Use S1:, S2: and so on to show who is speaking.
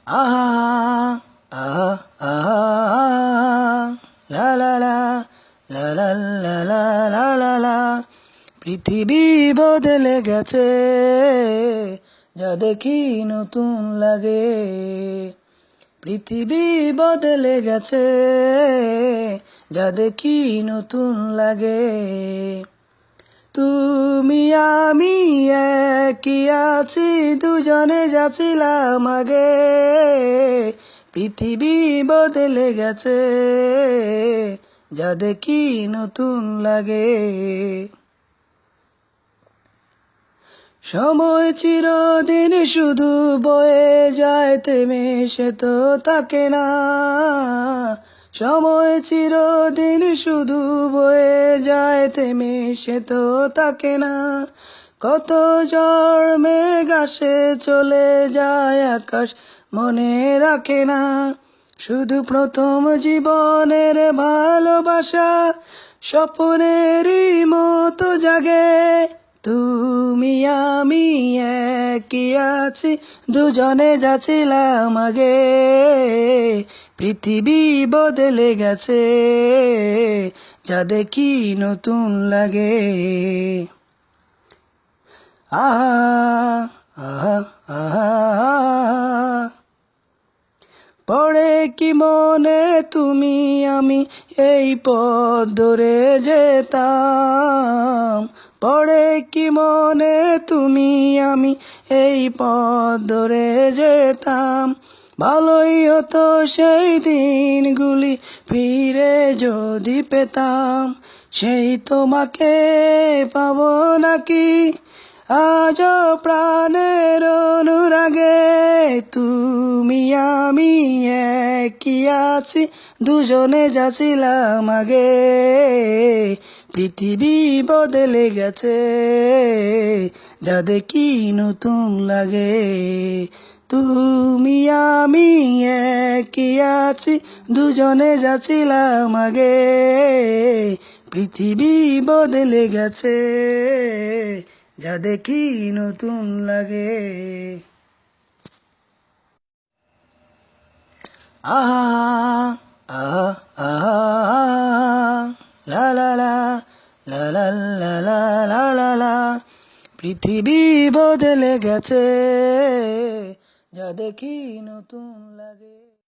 S1: আহা আহা আহা লা লা লা লা লা লা লা লা লা লা। পৃথিবী বদলে গেছে, যা দেখি নতুন লাগে। পৃথিবী বদলে গেছে, যা দেখি নতুন লাগে। তুমি আমি একই আছি, দুজনে যাচ্ছিলাম আগে। পৃথিবী বদলে গেছে, যা দেখি নতুন লাগে। সময় চিরদিন শুধু বয়ে যায়, থেমে সে তো থাকে না। সময় চিরদিন শুধু বয়ে যায়, থেমে সে তো থাকে না। কত ঝড় মেঘ আসে চলে যায়, আকাশ মনে রাখে না। শুধু প্রথম জীবনের ভালোবাসা স্বপ্নেরই মতো জাগে। তুমি আমি একই আছি, দুজনে যাচ্ছিলাম আগে। পৃথিবী বদলে গেছে, যা দেখি নতুন লাগে। আহা আহা আহা পড়ে কি মনে তুমি আমি এই পথ ধরে যেতাম। পড়ে কি মনে তুমি আমি এই পথ ধরে যেতাম। ভালোই হতো সেই দিনগুলি ফিরে যদি পেতাম। সেই তোমাকে পাবো নাকি আজও প্রাণের অনুরাগে। তুমি আমি একই আছি, দুজনে যাচ্ছিলাম আগে। পৃথিবী বদলে গেছে, যা দেখি নতুন লাগে। তুমি আমি একই আছি, দুজনে যাচ্ছিলাম আগে। পৃথিবী বদলে গেছে, যা দেখি নতুন লাগে। আহা আহা আহা লা লা লা লা লা লা লা লা লা লা। পৃথিবী বদলে গেছে, যা দেখি নতুন লাগে।